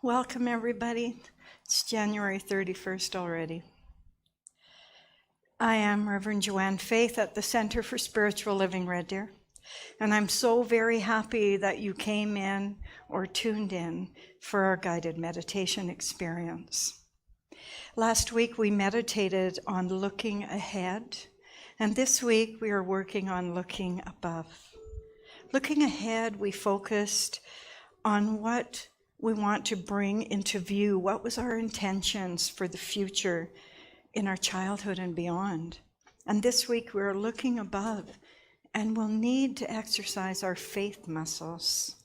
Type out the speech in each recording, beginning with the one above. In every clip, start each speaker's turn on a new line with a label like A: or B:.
A: Welcome, everybody. It's January 31st already. I am Reverend Joanne Faith at the Center for Spiritual Living, Red Deer, and I'm so very happy that you came in or tuned in for our guided meditation experience. Last week we meditated on looking ahead, and this week we are working on looking above. Looking ahead, we focused on what we want to bring into view. What was our intentions for the future in our childhood and beyond? And this week we're looking above, and we'll need to exercise our faith muscles,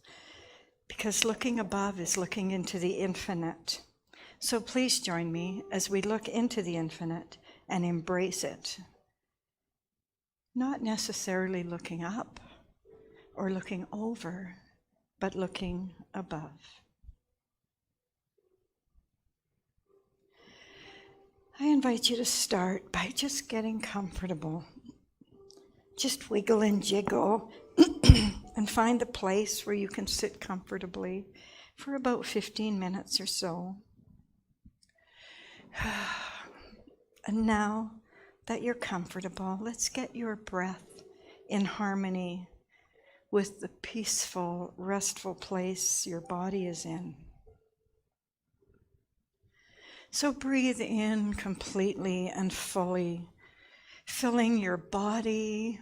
A: because looking above is looking into the infinite. So please join me as we look into the infinite and embrace it. Not necessarily looking up or looking over, but looking above. I invite you to start by just getting comfortable. Just wiggle and jiggle and find a place where you can sit comfortably for about 15 minutes or so. And now that you're comfortable, let's get your breath in harmony with the peaceful, restful place your body is in. So breathe in completely and fully, filling your body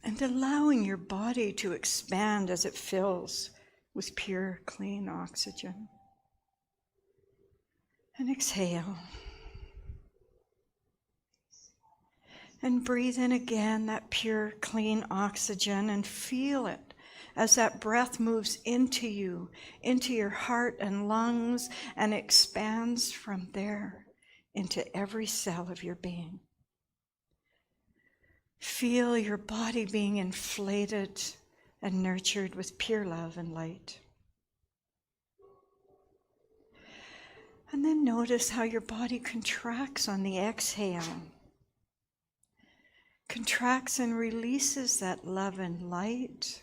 A: and allowing your body to expand as it fills with pure, clean oxygen. And exhale. And breathe in again that pure, clean oxygen, and feel it as that breath moves into you, into your heart and lungs, and expands from there into every cell of your being. Feel your body being inflated and nurtured with pure love and light. And then notice how your body contracts on the exhale. Contracts and releases that love and light.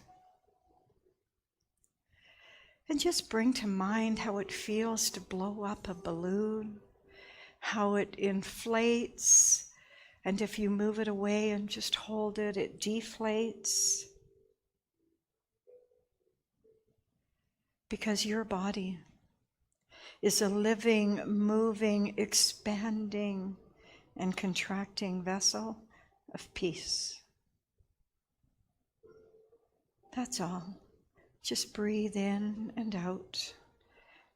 A: And just bring to mind how it feels to blow up a balloon, how it inflates, and if you move it away and just hold it, it deflates. Because your body is a living, moving, expanding, and contracting vessel of peace. That's all. Just breathe in and out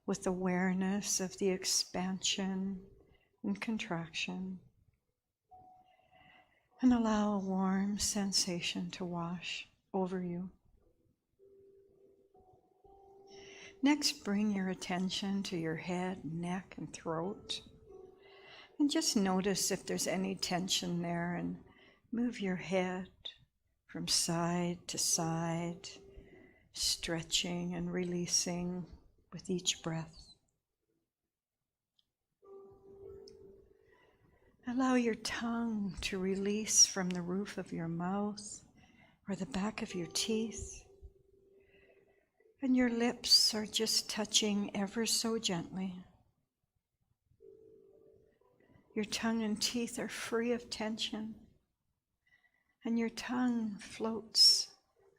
A: with awareness of the expansion and contraction. And allow a warm sensation to wash over you. Next, bring your attention to your head, neck, and throat. And just notice if there's any tension there, and move your head from side to side, stretching and releasing with each breath. Allow your tongue to release from the roof of your mouth or the back of your teeth. And your lips are just touching ever so gently. Your tongue and teeth are free of tension. And your tongue floats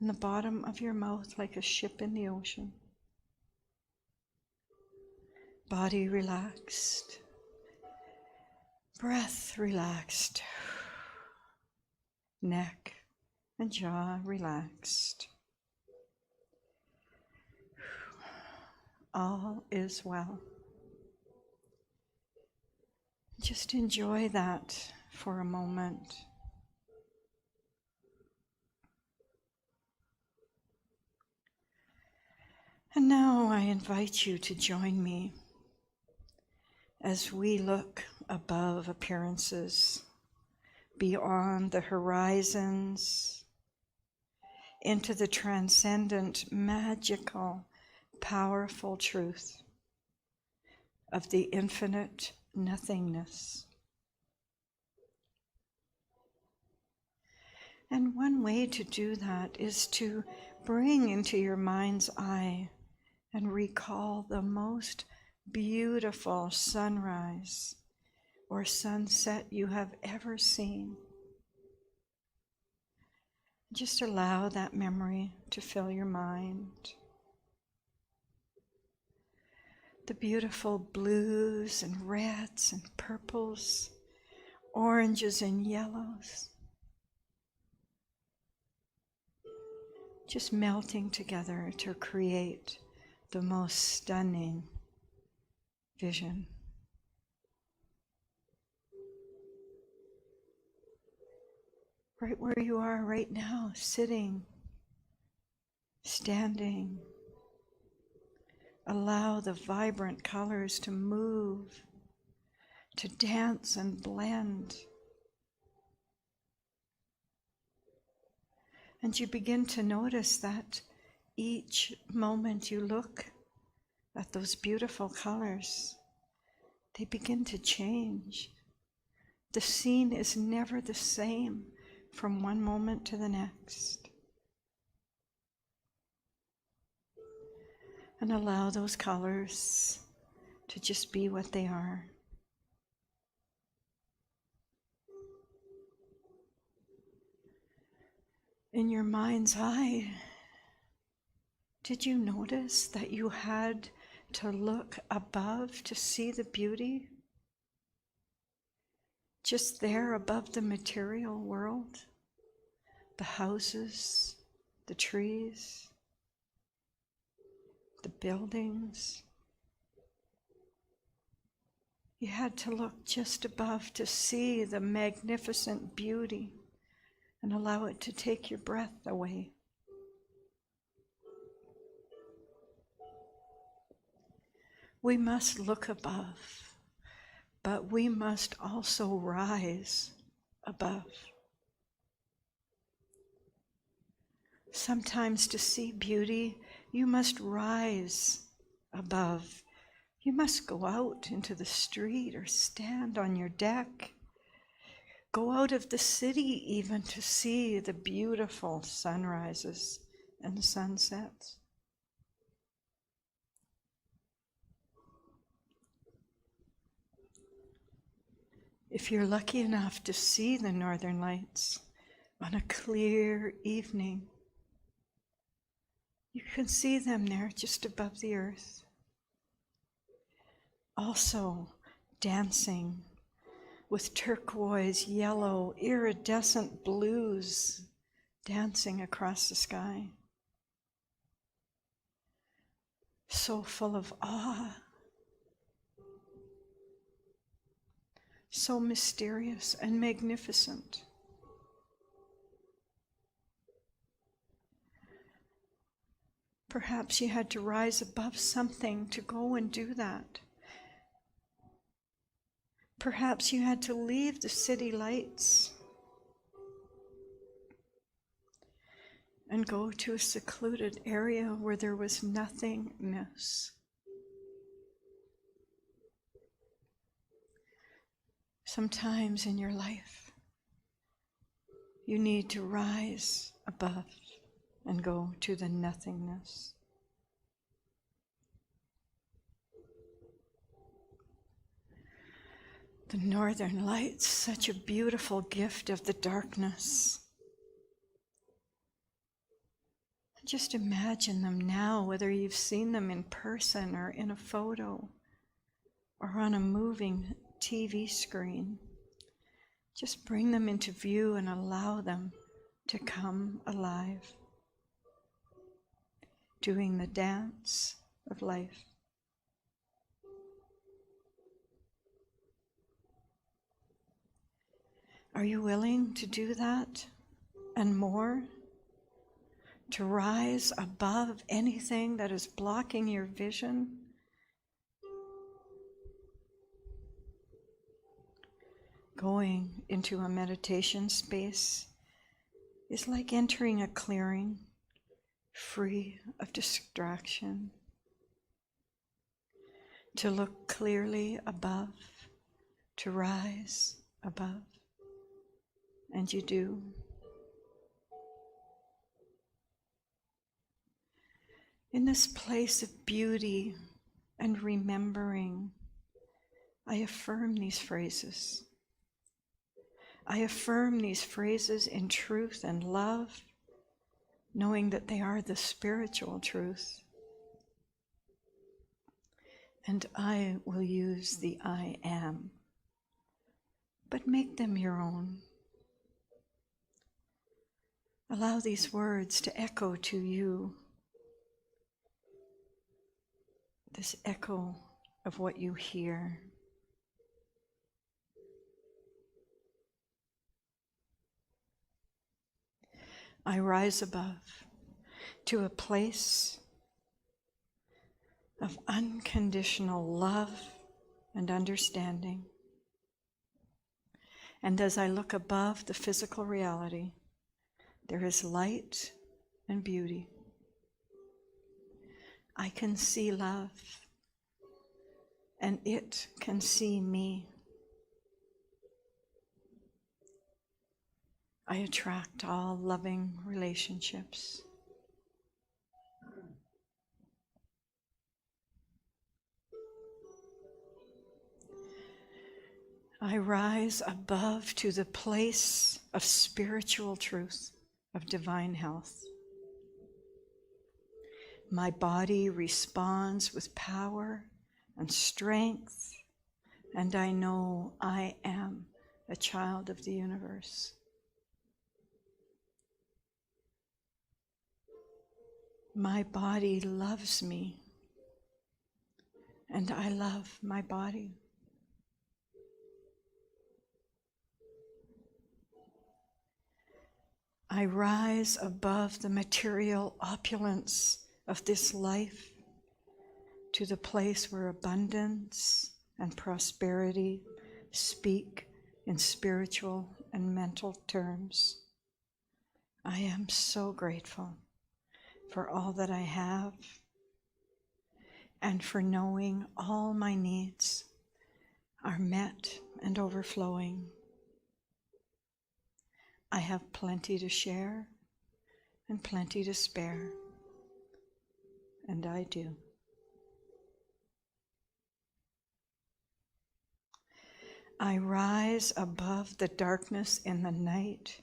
A: in the bottom of your mouth like a ship in the ocean. Body relaxed. Breath relaxed. Neck and jaw relaxed. All is well. Just enjoy that for a moment. And now I invite you to join me as we look above appearances, beyond the horizons, into the transcendent, magical, powerful truth of the infinite nothingness. And one way to do that is to bring into your mind's eye and recall the most beautiful sunrise or sunset you have ever seen. Just allow that memory to fill your mind. The beautiful blues and reds and purples, oranges and yellows, just melting together to create the most stunning vision. Right where you are right now, sitting, standing. Allow the vibrant colors to move, to dance and blend. And you begin to notice that each moment you look at those beautiful colors, they begin to change. The scene is never the same from one moment to the next. And allow those colors to just be what they are. In your mind's eye, did you notice that you had to look above to see the beauty? Just there above the material world, the houses, the trees, the buildings. You had to look just above to see the magnificent beauty and allow it to take your breath away. We must look above, but we must also rise above. Sometimes to see beauty, you must rise above. You must go out into the street or stand on your deck. Go out of the city even to see the beautiful sunrises and sunsets. If you're lucky enough to see the northern lights on a clear evening, you can see them there just above the earth. Also dancing with turquoise, yellow, iridescent blues dancing across the sky. So full of awe. So mysterious and magnificent. Perhaps you had to rise above something to go and do that. Perhaps you had to leave the city lights and go to a secluded area where there was nothingness. Sometimes in your life, you need to rise above and go to the nothingness. The northern lights, such a beautiful gift of the darkness. Just imagine them now, whether you've seen them in person or in a photo or on a moving TV screen. Just bring them into view and allow them to come alive, doing the dance of life. Are you willing to do that and more? To rise above anything that is blocking your vision? Going into a meditation space is like entering a clearing, free of distraction. To look clearly above, to rise above. And you do. In this place of beauty and remembering, I affirm these phrases. I affirm these phrases in truth and love, knowing that they are the spiritual truth. And I will use the I am, but make them your own. Allow these words to echo to you, this echo of what you hear. I rise above to a place of unconditional love and understanding. And as I look above the physical reality, there is light and beauty. I can see love, and it can see me. I attract all loving relationships. I rise above to the place of spiritual truth, of divine health. My body responds with power and strength, and I know I am a child of the universe. My body loves me, and I love my body. I rise above the material opulence of this life to the place where abundance and prosperity speak in spiritual and mental terms. I am so grateful for all that I have and for knowing all my needs are met and overflowing. I have plenty to share and plenty to spare, and I do. I rise above the darkness in the night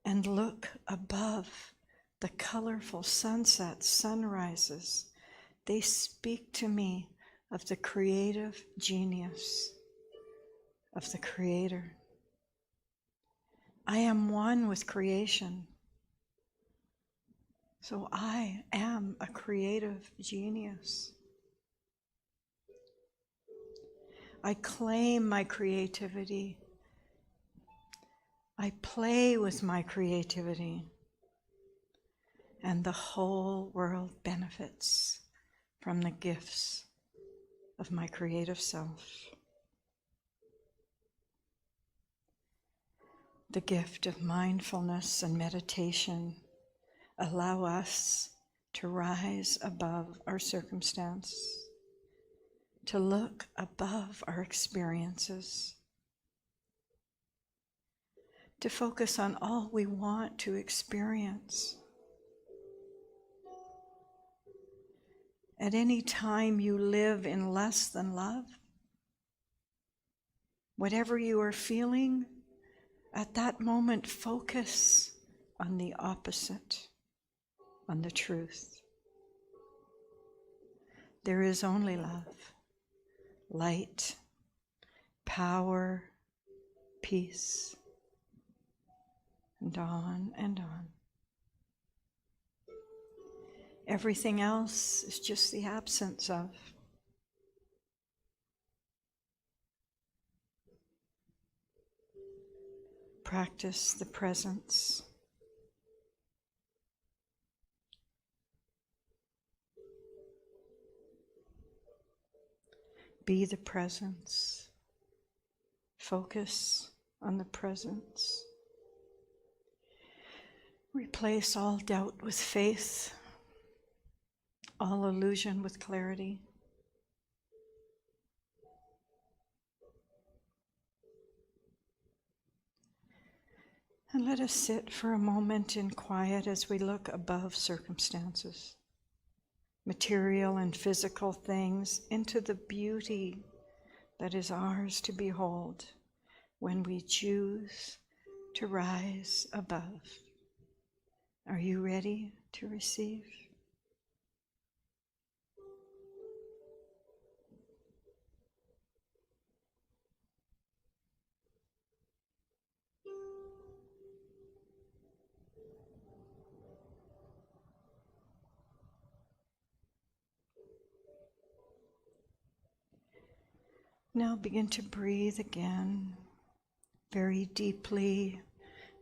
A: and look above the colorful sunsets, sunrises. They speak to me of the creative genius of the Creator. I am one with creation. So I am a creative genius. I claim my creativity. I play with my creativity. And the whole world benefits from the gifts of my creative self. The gift of mindfulness and meditation allow us to rise above our circumstance, to look above our experiences, to focus on all we want to experience. At any time you live in less than love, whatever you are feeling, at that moment focus on the opposite, on the truth. There is only love, light, power, peace, and on and on. Everything else is just the absence of. Practice the presence. Be the presence. Focus on the presence. Replace all doubt with faith, all illusion with clarity. And let us sit for a moment in quiet as we look above circumstances. material and physical things into the beauty that is ours to behold when we choose to rise above. Are you ready to receive? Now begin to breathe again, very deeply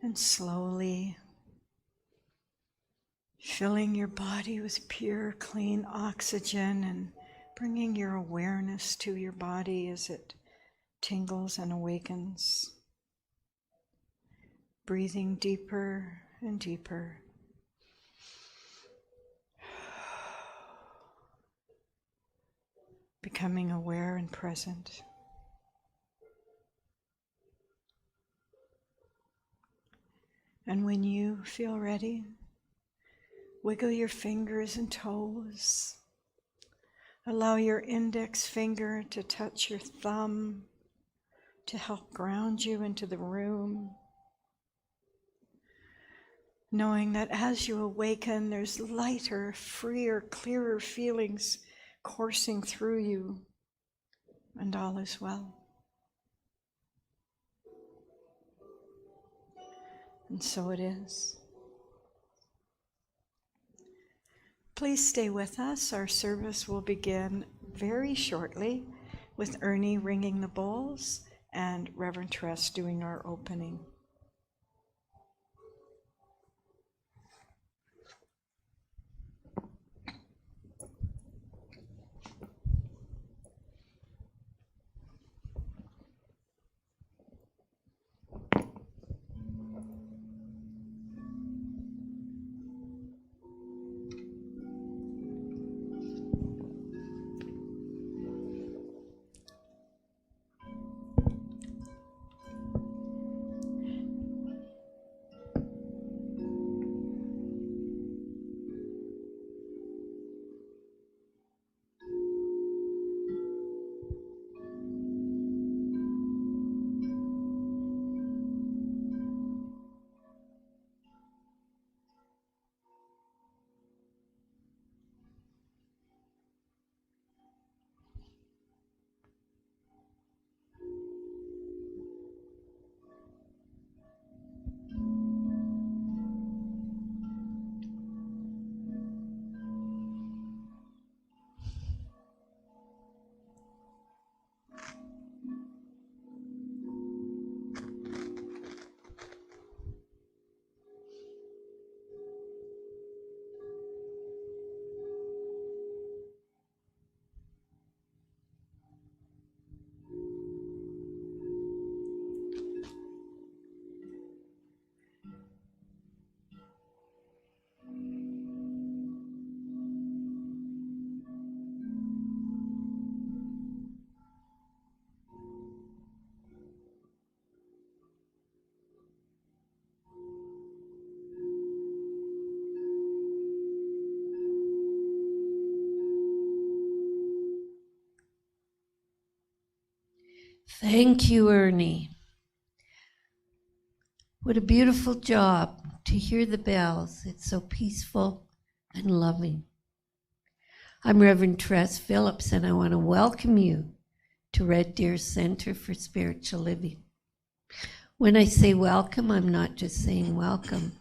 A: and slowly, filling your body with pure, clean oxygen and bringing your awareness to your body as it tingles and awakens. Breathing deeper and deeper. Becoming aware and present. And when you feel ready, wiggle your fingers and toes. Allow your index finger to touch your thumb to help ground you into the room. Knowing that as you awaken, there's lighter, freer, clearer feelings coursing through you, and all is well. And so it is. Please stay with us. Our service will begin very shortly with Ernie ringing the bowls and Reverend Tress doing our opening.
B: Thank you, Ernie. What a beautiful job to hear the bells. It's so peaceful and loving. I'm Reverend Tress Phillips, and I want to welcome you to Red Deer Center for Spiritual Living. When I say welcome, I'm not just saying welcome.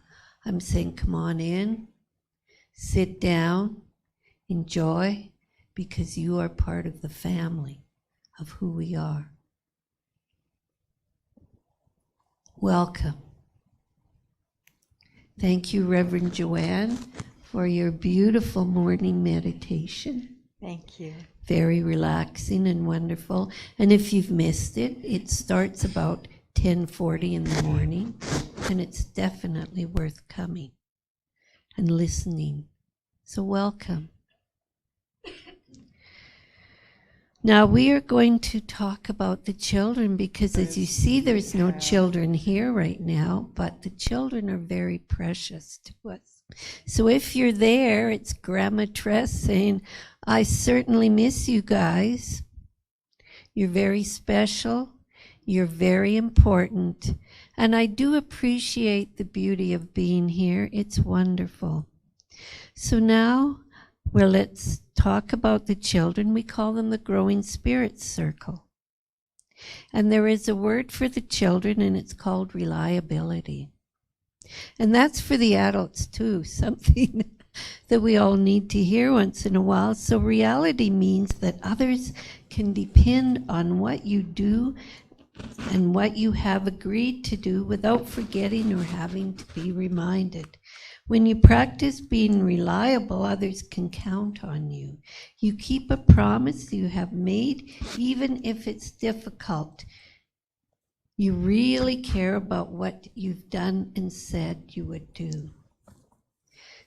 B: I'm saying come on in, sit down, enjoy, because you are part of the family of who we are. Welcome. Thank you, Reverend Joanne, for your beautiful morning meditation.
A: Thank you.
B: Very relaxing and wonderful. And if you've missed it, it starts about 10:40 in the morning, and it's definitely worth coming and listening. So welcome. Now we are going to talk about the children, because as you see, there's no children here right now, but the children are very precious to us. So if you're there, it's Grandma Tress saying, I certainly miss you guys. You're very special. You're very important. And I do appreciate the beauty of being here. It's wonderful. So now, well, let's talk about the children. We call them the Growing Spirits Circle. And there is a word for the children, and it's called reliability. And that's for the adults too, something that we all need to hear once in a while. So reality means that others can depend on what you do and what you have agreed to do without forgetting or having to be reminded. When you practice being reliable, others can count on you. You keep a promise you have made, even if it's difficult. You really care about what you've done and said you would do.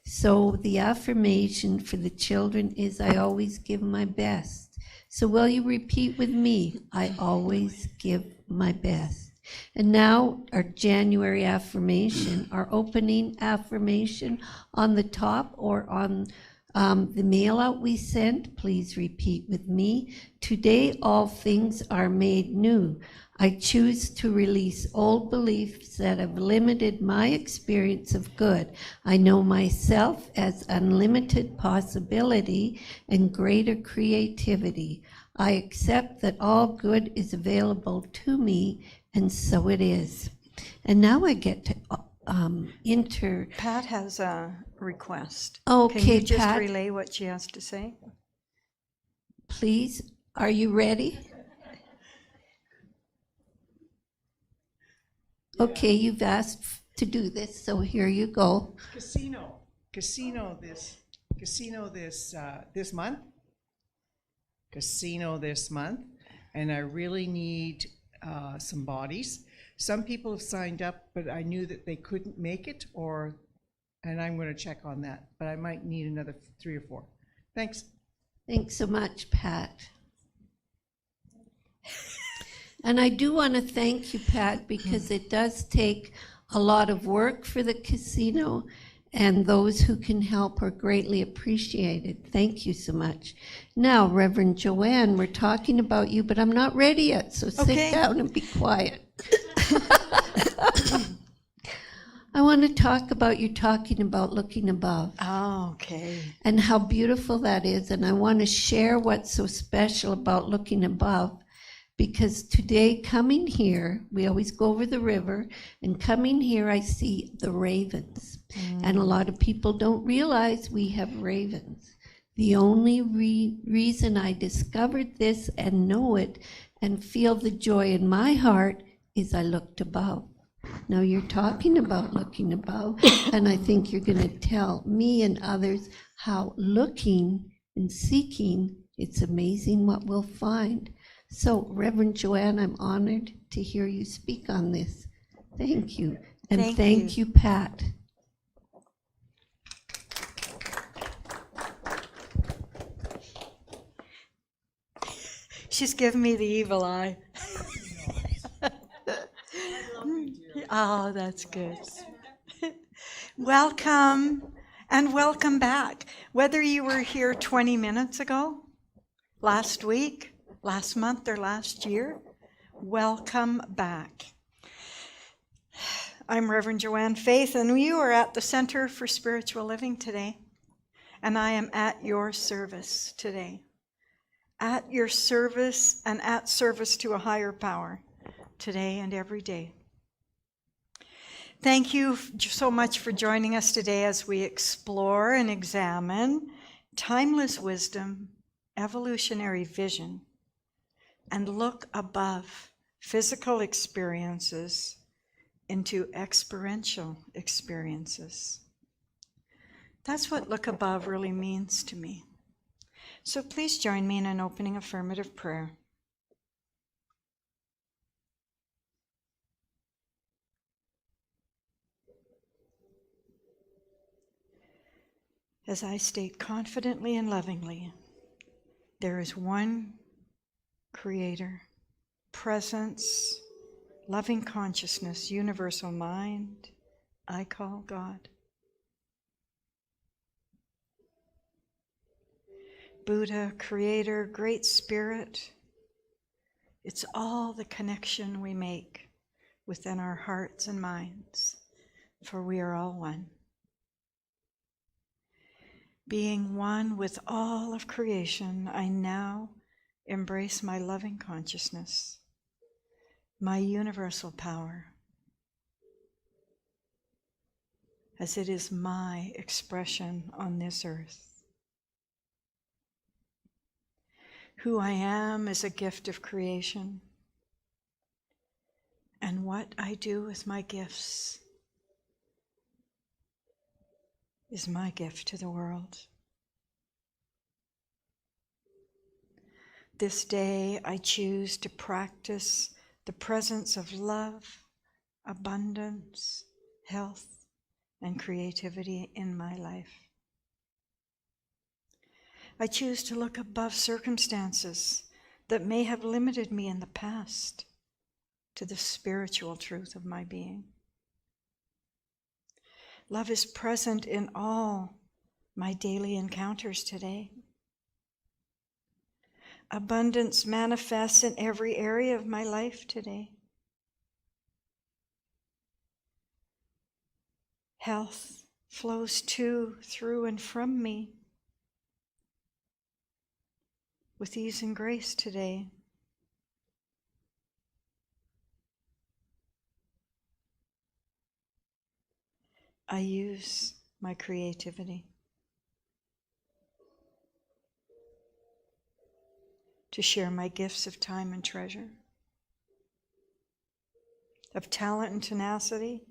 B: So the affirmation for the children is, I always give my best. So will you repeat with me? I always give my best. And now our January affirmation, our opening affirmation on the top or on the mail out we sent, please repeat with me. Today all things are made new. I choose to release old beliefs that have limited my experience of good. I know myself as unlimited possibility and greater creativity. I accept that all good is available to me, and so it is. And now I get to enter.
A: Pat has a request.
B: Okay,
A: Can you just
B: Pat,
A: relay what she has to say?
B: please, are you ready? Okay, you've asked to do this, so here you go.
C: Casino this month. Casino this month, and I really need some bodies. Some people have signed up, but I knew that they couldn't make it, and I'm going to check on that. But I might need another 3 or 4. Thanks.
B: Thanks so much, Pat. And I do want to thank you, Pat, because it does take a lot of work for the casino, and those who can help are greatly appreciated. Thank you so much. Now, Reverend Joanne, we're talking about you, but I'm not ready yet, so
A: Okay.
B: sit down and be quiet. I want to talk about you talking about looking above.
A: Oh, okay.
B: And how beautiful that is. And I want to share what's so special about looking above, because today coming here, we always go over the river, and coming here I see the ravens. And a lot of people don't realize we have ravens. The only reason I discovered this and know it and feel the joy in my heart is I looked above. Now you're talking about looking above, and I think you're going to tell me and others how looking and seeking, it's amazing what we'll find. So, Reverend Joanne, I'm honored to hear you speak on this. Thank you. And thank you, Pat.
A: She's giving me the evil eye. Oh, that's good. Welcome and welcome back. Whether you were here 20 minutes ago, last week, last month, or last year, welcome back. I'm Reverend Joanne Faith, and you are at the Center for Spiritual Living today, and I am at your service today. At your service and at service to a higher power today and every day. Thank you so much for joining us today as we explore and examine timeless wisdom, evolutionary vision, and look above physical experiences into experiential experiences. That's what look above really means to me. So please join me in an opening affirmative prayer. As I state confidently and lovingly, there is one Creator, presence, loving consciousness, universal mind, I call God. Buddha, Creator, Great Spirit. It's all the connection we make within our hearts and minds, for we are all one. Being one with all of creation, I now embrace my loving consciousness, my universal power, as it is my expression on this earth. Who I am is a gift of creation, and what I do with my gifts is my gift to the world. This day I choose to practice the presence of love, abundance, health, and creativity in my life. I choose to look above circumstances that may have limited me in the past to the spiritual truth of my being. Love is present in all my daily encounters today. Abundance manifests in every area of my life today. Health flows to, through, and from me with ease and grace today. I use my creativity to share my gifts of time and treasure, of talent and tenacity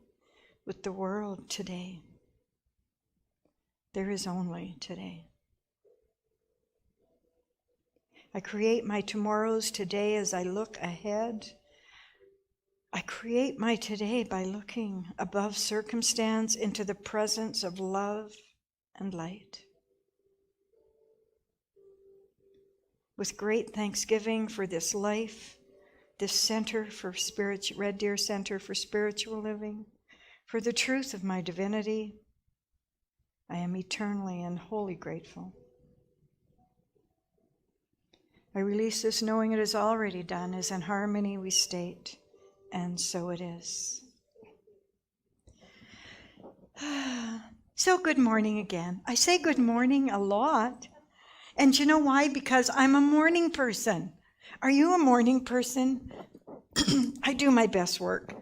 A: with the world today. There is only today. I create my tomorrows today as I look ahead. I create my today by looking above circumstance into the presence of love and light. With great thanksgiving for this life, this Center for Red Deer Center for Spiritual Living, for the truth of my divinity, I am eternally and wholly grateful. I release this knowing it is already done, as in harmony we state. And so it is. So good morning again. I say good morning a lot. And you know why? Because I'm a morning person. Are you a morning person? I do my best work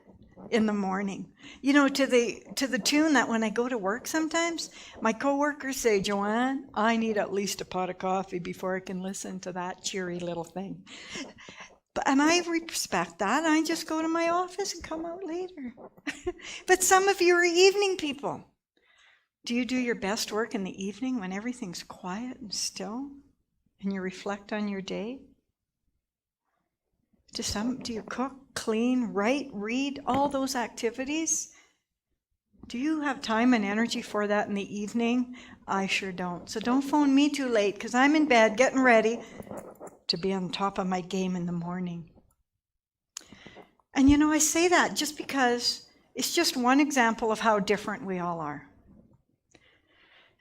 A: in the morning. You know, to the tune that when I go to work sometimes, my coworkers say, Joanne, I need at least a pot of coffee before I can listen to that cheery little thing. And I respect that. I just go to my office and come out later. But some of you are evening people. Do you do your best work in the evening when everything's quiet and still and you reflect on your day? Do you cook, clean, write, read, all those activities? Do you have time and energy for that in the evening? I sure don't. So don't phone me too late, because I'm in bed getting ready to be on top of my game in the morning. And you know, I say that just because it's just one example of how different we all are.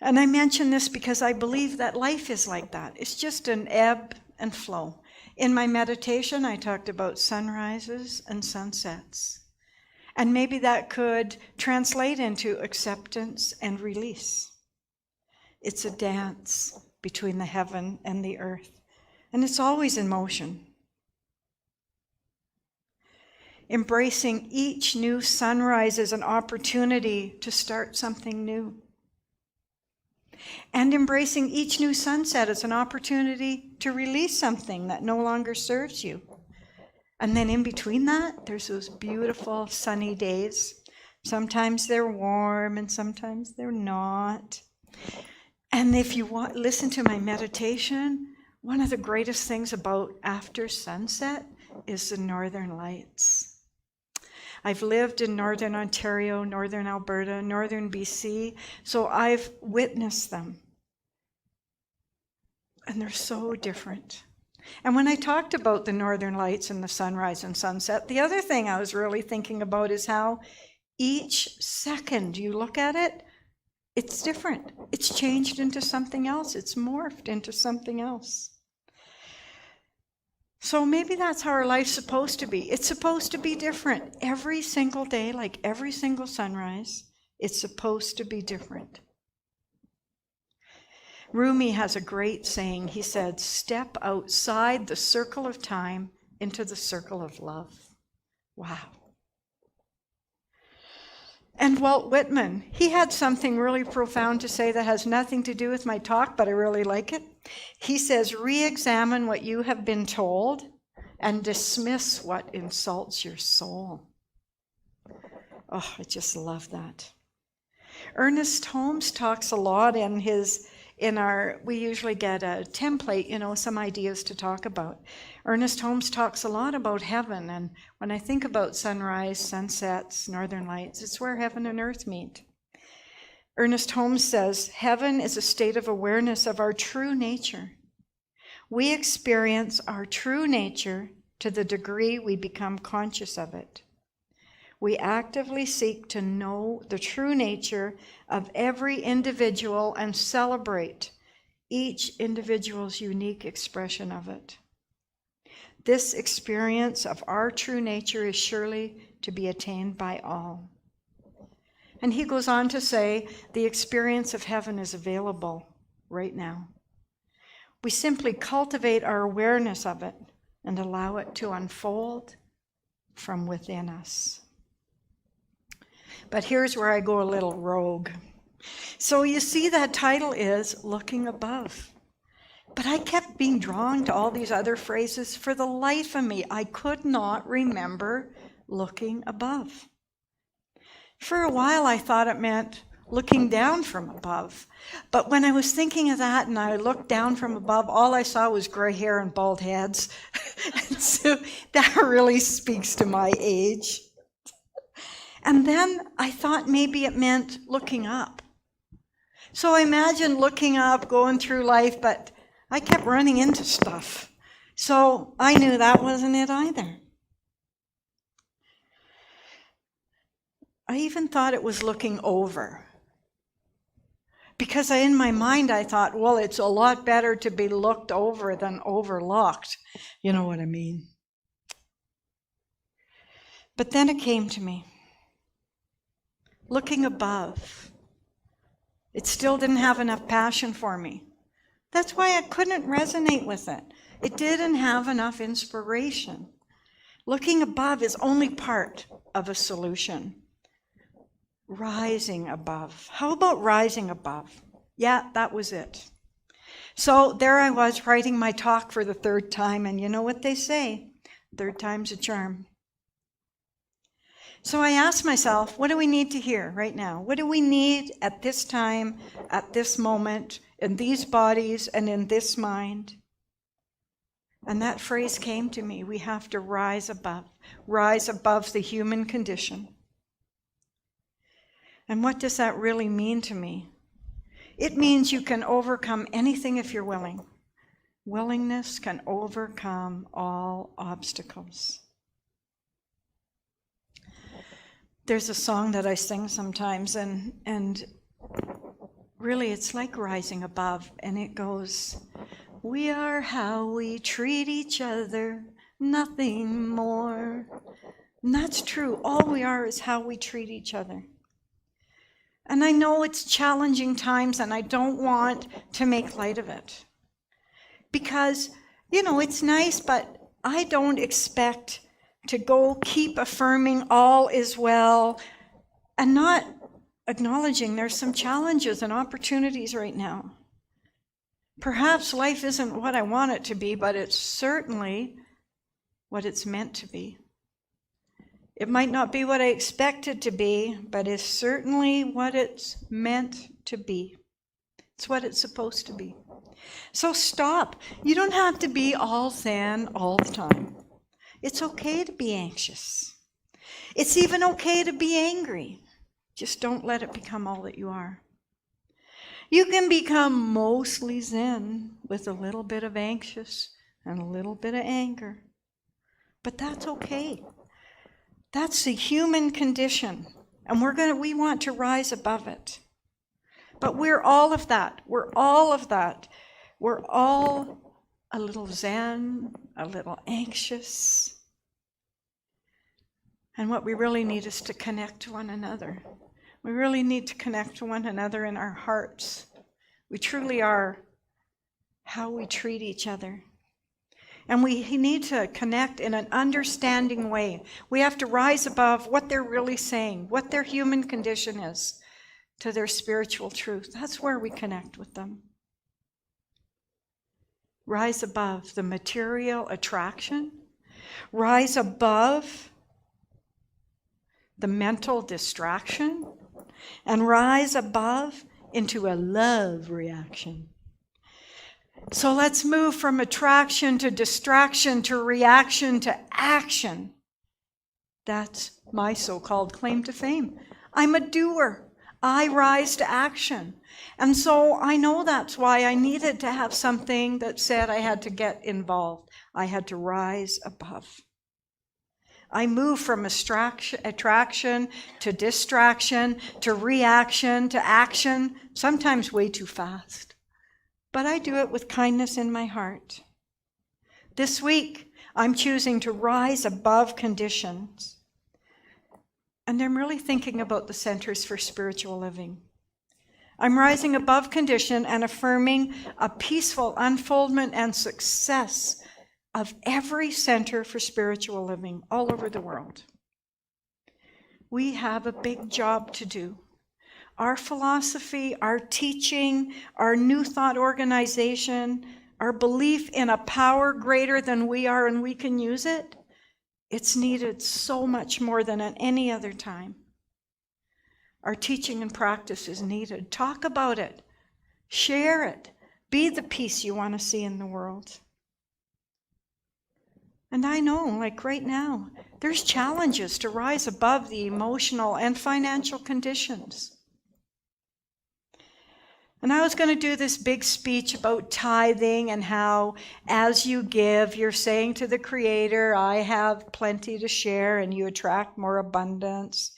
A: And I mention this because I believe that life is like that. It's just an ebb and flow. In my meditation, I talked about sunrises and sunsets. And maybe that could translate into acceptance and release. It's a dance between the heaven and the earth. And it's always in motion. Embracing each new sunrise as an opportunity to start something new. And embracing each new sunset as an opportunity to release something that no longer serves you. And then in between that, there's those beautiful sunny days. Sometimes they're warm and sometimes they're not. And if you listen to my meditation, one of the greatest things about after sunset is the northern lights. I've lived in northern Ontario, northern Alberta, northern BC, so I've witnessed them. And they're so different. And when I talked about the northern lights and the sunrise and sunset, the other thing I was really thinking about is how each second you look at it, It's different. It's changed into something else. It's morphed into something else. So maybe that's how our life's supposed to be. It's supposed to be different. Every single day, like every single sunrise, it's supposed to be different. Rumi has a great saying. He said, step outside the circle of time into the circle of love. Wow. And Walt Whitman, he had something really profound to say that has nothing to do with my talk, but I really like it. He says, re-examine what you have been told and dismiss what insults your soul. Oh, I just love that. Ernest Holmes talks a lot we usually get a template, some ideas to talk about. Ernest Holmes talks a lot about heaven, and when I think about sunrise, sunsets, northern lights, it's where heaven and earth meet. Ernest Holmes says, heaven is a state of awareness of our true nature. We experience our true nature to the degree we become conscious of it. We actively seek to know the true nature of every individual and celebrate each individual's unique expression of it. This experience of our true nature is surely to be attained by all. And he goes on to say, the experience of heaven is available right now. We simply cultivate our awareness of it and allow it to unfold from within us. But here's where I go a little rogue. So you see, that title is Looking Above. But I kept being drawn to all these other phrases. For the life of me, I could not remember looking above. For a while, I thought it meant looking down from above. But when I was thinking of that and I looked down from above, all I saw was gray hair and bald heads. And so that really speaks to my age. And then I thought maybe it meant looking up. So I imagined looking up, going through life, but I kept running into stuff. So I knew that wasn't it either. I even thought it was looking over. Because in my mind I thought, well, it's a lot better to be looked over than overlooked. You know what I mean? But then it came to me. Looking above. It still didn't have enough passion for me. That's why I couldn't resonate with it. It didn't have enough inspiration. Looking above is only part of a solution. Rising above. How about rising above? Yeah, that was it. So there I was writing my talk for the third time, and you know what they say, third time's a charm. So I asked myself, what do we need to hear right now? What do we need at this time, at this moment, in these bodies and in this mind? And that phrase came to me, we have to rise above the human condition. And what does that really mean to me? It means you can overcome anything if you're willing. Willingness can overcome all obstacles. There's a song that I sing sometimes, and really it's like rising above, and it goes, we are how we treat each other, nothing more. And that's true. All we are is how we treat each other. And I know it's challenging times, and I don't want to make light of it. Because, it's nice, but I don't expect to go keep affirming all is well and not acknowledging there's some challenges and opportunities right now. Perhaps life isn't what I want it to be, but it's certainly what it's meant to be. It might not be what I expect it to be, but it's certainly what it's meant to be. It's what it's supposed to be. So stop. You don't have to be all zen all the time. It's okay to be anxious. It's even okay to be angry. Just don't let it become all that you are. You can become mostly zen with a little bit of anxious and a little bit of anger. But that's okay. That's the human condition. And we want to rise above it. But we're all of that. We're all of that. We're all a little zen, a little anxious. And what we really need is to connect to one another. We really need to connect to one another in our hearts. We truly are how we treat each other. And we need to connect in an understanding way. We have to rise above what they're really saying, what their human condition is, to their spiritual truth. That's where we connect with them. Rise above the material attraction. Rise above the mental distraction. And rise above into a love reaction. So let's move from attraction to distraction to reaction to action. That's my so-called claim to fame. I'm a doer. I rise to action. And so I know that's why I needed to have something that said I had to get involved. I had to rise above. I move from attraction to distraction to reaction to action, sometimes way too fast. But I do it with kindness in my heart. This week, I'm choosing to rise above conditions. And I'm really thinking about the Centers for Spiritual Living. I'm rising above condition and affirming a peaceful unfoldment and success of every center for spiritual living all over the world. We have a big job to do. Our philosophy, our teaching, our new thought organization, our belief in a power greater than we are and we can use it, it's needed so much more than at any other time. Our teaching and practice is needed. Talk about it. Share it. Be the peace you want to see in the world. And I know, like right now, there's challenges to rise above the emotional and financial conditions. And I was going to do this big speech about tithing and how as you give, you're saying to the Creator, I have plenty to share, and you attract more abundance.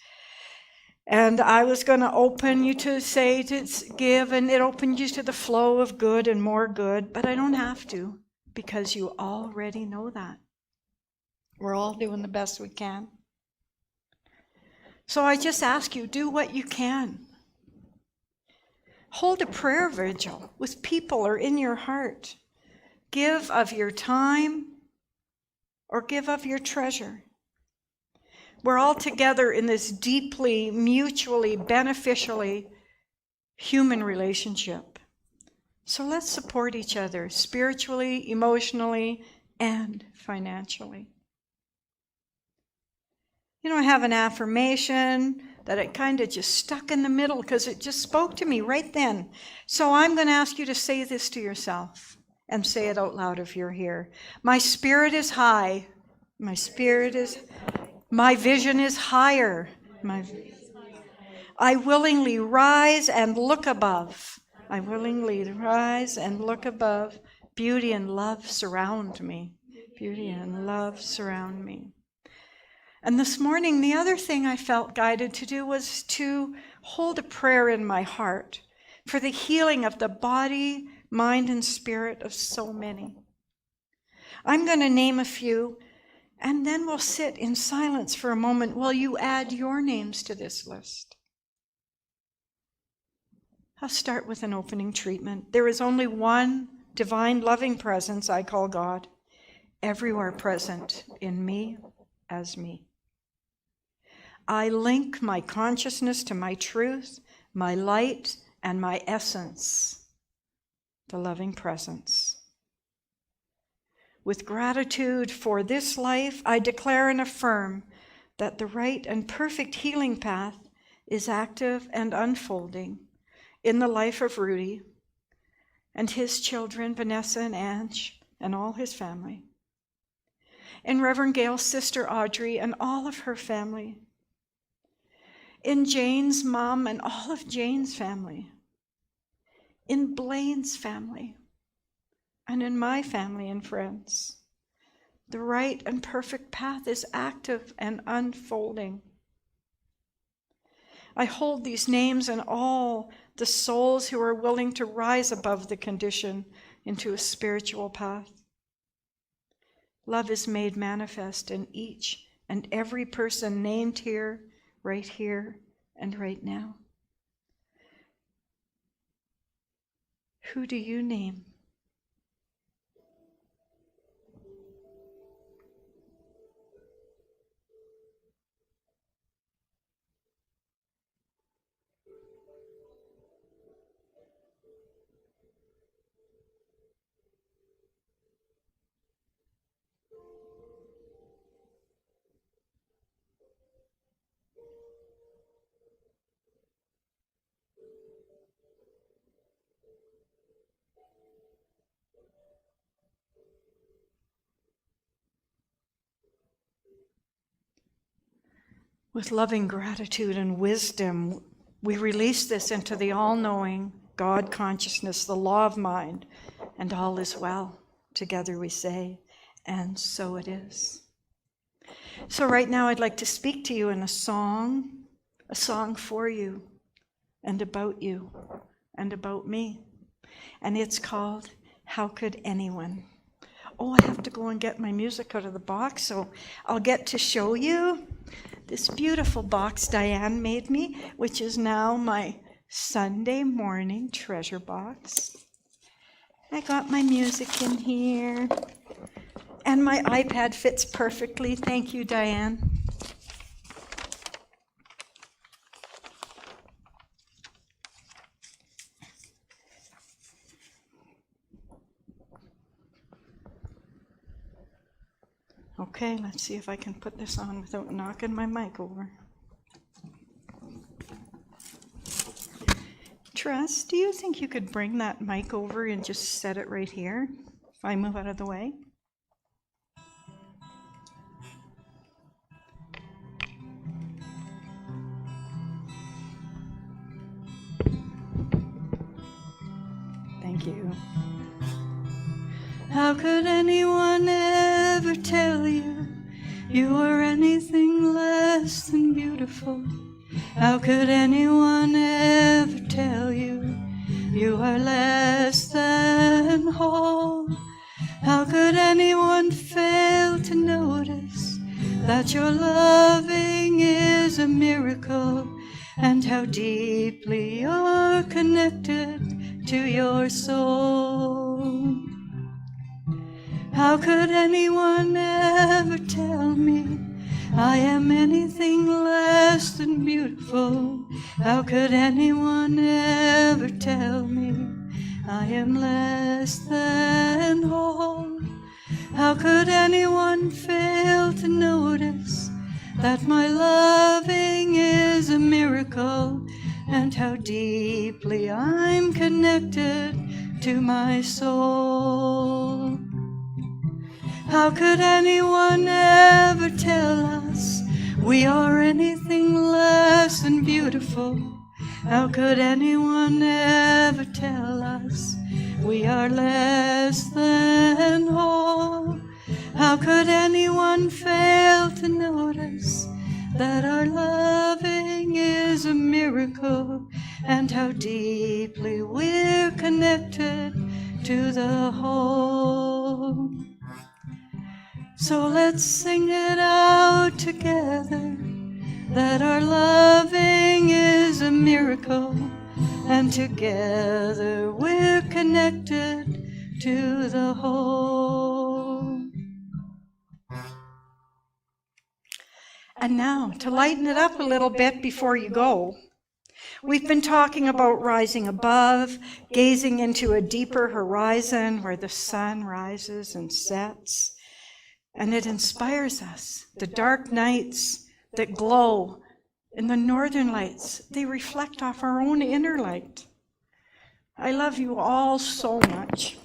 A: And I was going to open you to say to give, and it opened you to the flow of good and more good, but I don't have to, because you already know that. We're all doing the best we can. So I just ask you, do what you can. Hold a prayer vigil with people or in your heart. Give of your time or give of your treasure. We're all together in this deeply, mutually, beneficially human relationship. So let's support each other spiritually, emotionally, and financially. You know, I have an affirmation that it kind of just stuck in the middle because it just spoke to me right then. So I'm going to ask you to say this to yourself and say it out loud if you're here. My spirit is high. My vision is higher. I willingly rise and look above. I willingly rise and look above. Beauty and love surround me. Beauty and love surround me. And this morning, the other thing I felt guided to do was to hold a prayer in my heart for the healing of the body, mind, and spirit of so many. I'm going to name a few, and then we'll sit in silence for a moment while you add your names to this list. I'll start with an opening treatment. There is only one divine loving presence I call God, everywhere present in me as me. I link my consciousness to my truth, my light, and my essence, the loving presence. With gratitude for this life, I declare and affirm that the right and perfect healing path is active and unfolding in the life of Rudy and his children, Vanessa and Ange, and all his family. In Reverend Gail's sister Audrey and all of her family. In Jane's mom and all of Jane's family. In Blaine's family. And in my family and friends. The right and perfect path is active and unfolding. I hold these names and all the souls who are willing to rise above the condition into a spiritual path. Love is made manifest in each and every person named here, and right now. Who do you name? With loving gratitude and wisdom, we release this into the all-knowing God consciousness, the law of mind, and all is well. Together we say, and so it is. So right now I'd like to speak to you in a song for you, and about me. And it's called, How Could Anyone? Oh, I have to go and get my music out of the box, so I'll get to show you this beautiful box Diane made me, which is now my Sunday morning treasure box. I got my music in here, and my iPad fits perfectly. Thank you, Diane. Okay, let's see if I can put this on without knocking my mic over. Tress, do you think you could bring that mic over and just set it right here if I move out of the way? Thank you. How could anyone ever tell you you were anything less than beautiful? How could anyone ever tell you you are less than whole? How could anyone fail to notice that your loving is a miracle, and how deeply you're connected to your soul? How could anyone ever tell me I am anything less than beautiful? How could anyone ever tell me I am less than whole? How could anyone fail to notice that my loving is a miracle, and how deeply I'm connected to my soul? How could anyone ever tell us we are anything less than beautiful? How could anyone ever tell us we are less than whole? How could anyone fail to notice that our loving is a miracle, and how deeply we're connected to the whole? So let's sing it out together, that our loving is a miracle, and together we're connected to the whole. And now, to lighten it up a little bit before you go, we've been talking about rising above, gazing into a deeper horizon where the sun rises and sets. And it inspires us. The dark nights that glow in the northern lights, they reflect off our own inner light. I love you all so much.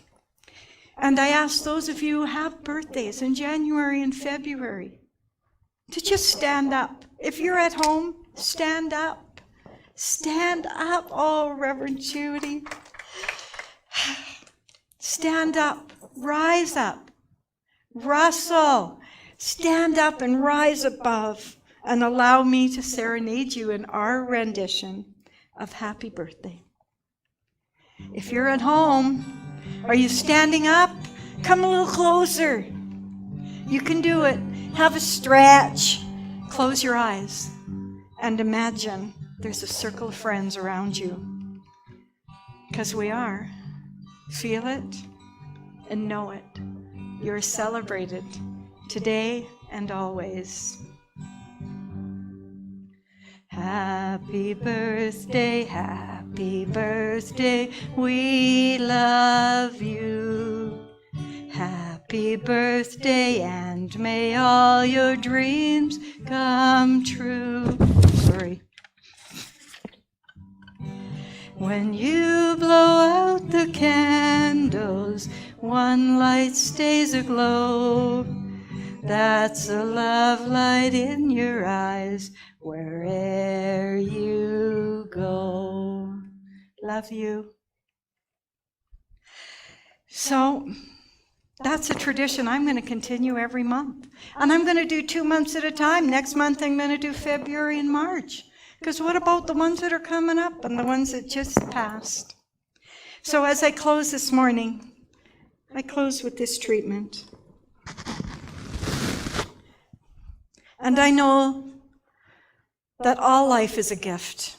A: And I ask those of you who have birthdays in January and February to just stand up. If you're at home, stand up. Stand up. Oh, Reverend Judy. Stand up. Rise up. Russell, stand up and rise above, and allow me to serenade you in our rendition of Happy Birthday. If you're at home, are you standing up? Come a little closer. You can do it. Have a stretch. Close your eyes and imagine there's a circle of friends around you. Because we are. Feel it and know it. You're celebrated today and always. Happy birthday, we love you. Happy birthday, and may all your dreams come true. Sorry. When you blow out the candles, one light stays aglow. That's a love light in your eyes, where'er you go. Love you. So that's a tradition I'm going to continue every month. And I'm going to do 2 months at a time. Next month I'm going to do February and March. Because what about the ones that are coming up and the ones that just passed? So as I close this morning, I close with this treatment. And I know that all life is a gift,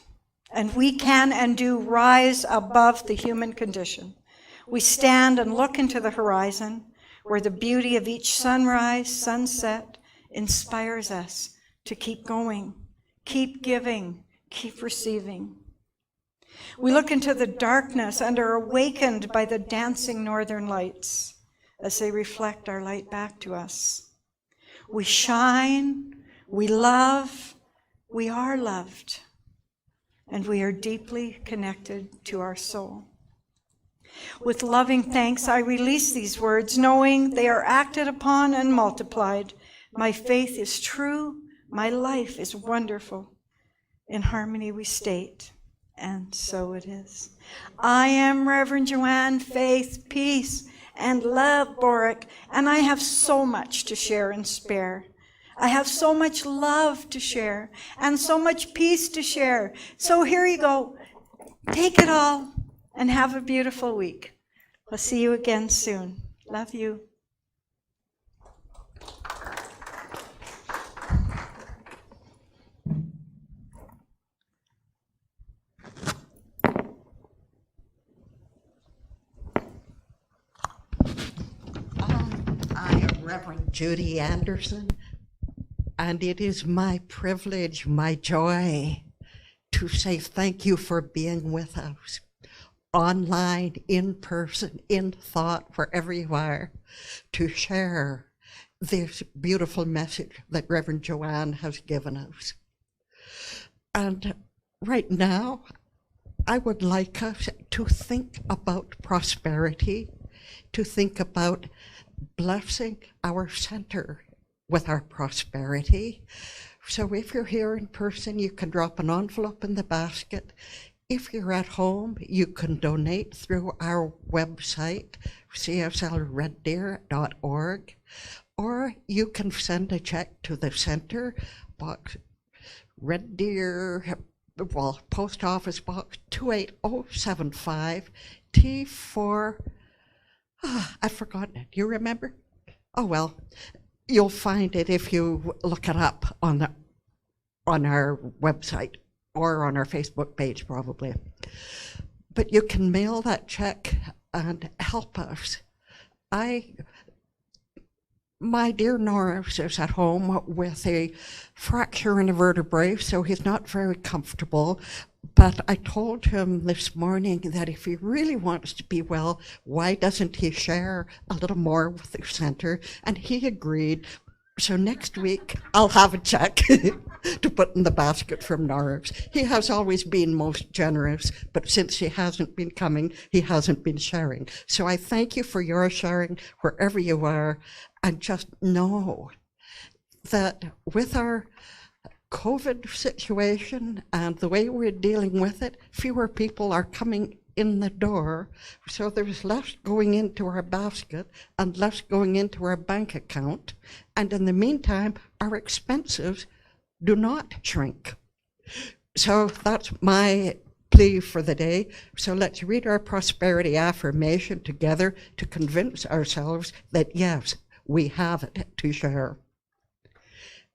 A: and we can and do rise above the human condition. We stand and look into the horizon, where the beauty of each sunrise, sunset inspires us to keep going, keep giving, keep receiving. We look into the darkness and are awakened by the dancing northern lights as they reflect our light back to us. We shine, we love, we are loved, and we are deeply connected to our soul. With loving thanks, I release these words, knowing they are acted upon and multiplied. My faith is true, my life is wonderful. In harmony we state, and so it is. I am Reverend Joanne, faith, peace, and love, Boruck, and I have so much to share and spare. I have so much love to share and so much peace to share. So here you go. Take it all and have a beautiful week. We'll see you again soon. Love you.
D: I am Reverend Judy Anderson, and it is my privilege, my joy, to say thank you for being with us, online, in person, in thought, wherever you are, to share this beautiful message that Reverend Joanne has given us. And right now, I would like us to think about prosperity, to think about blessing our center with our prosperity. So if you're here in person, you can drop an envelope in the basket. If you're at home, you can donate through our website, cslreddeer.org, or you can send a check to the center, box Red Deer, Post Office Box 28075, T4, I've forgotten it. Do you remember? Oh, well, you'll find it if you look it up on our website or on our Facebook page, probably. But you can mail that check and help us. My dear Norris is at home with a fracture in a vertebrae, so he's not very comfortable. But I told him this morning that if he really wants to be well, why doesn't he share a little more with the center? And he agreed. So next week, I'll have a check to put in the basket from Norris. He has always been most generous, but since he hasn't been coming, he hasn't been sharing. So I thank you for your sharing wherever you are, and just know that with our COVID situation and the way we're dealing with it, fewer people are coming in the door, so there's less going into our basket and less going into our bank account. And in the meantime, our expenses do not shrink. So that's my plea for the day. So let's read our prosperity affirmation together to convince ourselves that yes, we have it to share.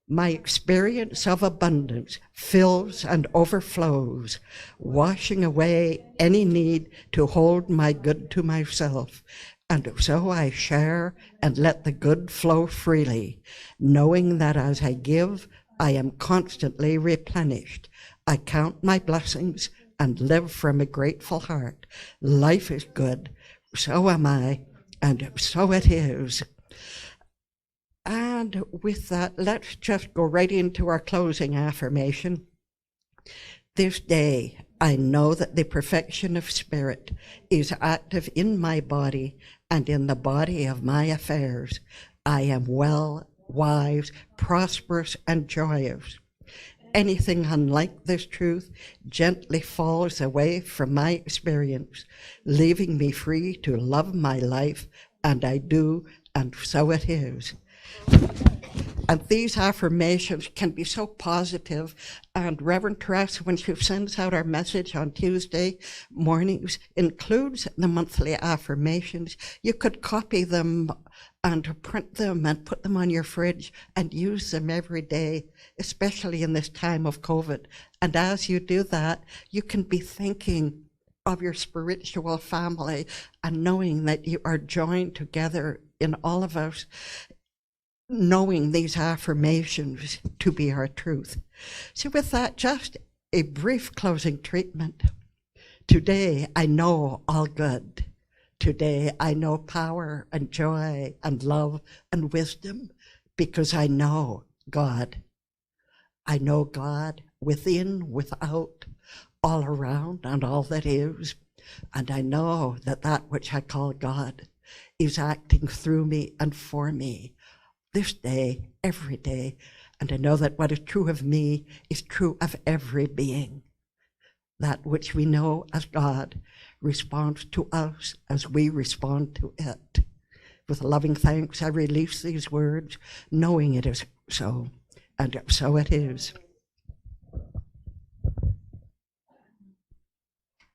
D: My experience of abundance fills and overflows, washing away any need to hold my good to myself. And so I share and let the good flow freely, knowing that as I give, I am constantly replenished. I count my blessings and live from a grateful heart. Life is good, so am I, and so it is. And with that, let's just go right into our closing affirmation. This day, I know that the perfection of spirit is active in my body and in the body of my affairs. I am well, wise, prosperous, and joyous. Anything unlike this truth gently falls away from my experience, leaving me free to love my life, and I do, and so it is. And these affirmations can be so positive. And Reverend Teresa, when she sends out our message on Tuesday mornings, includes the monthly affirmations. You could copy them and print them and put them on your fridge and use them every day, especially in this time of COVID. And as you do that, you can be thinking of your spiritual family and knowing that you are joined together in all of us, knowing these affirmations to be our truth. So with that, just a brief closing treatment. Today, I know all good. Today, I know power and joy and love and wisdom because I know God. I know God within, without, all around, and all that is. And I know that that which I call God is acting through me and for me this day, every day, and I know that what is true of me is true of every being. That which we know as God responds to us as we respond to it. With loving thanks, I release these words, knowing it is so, and so it is.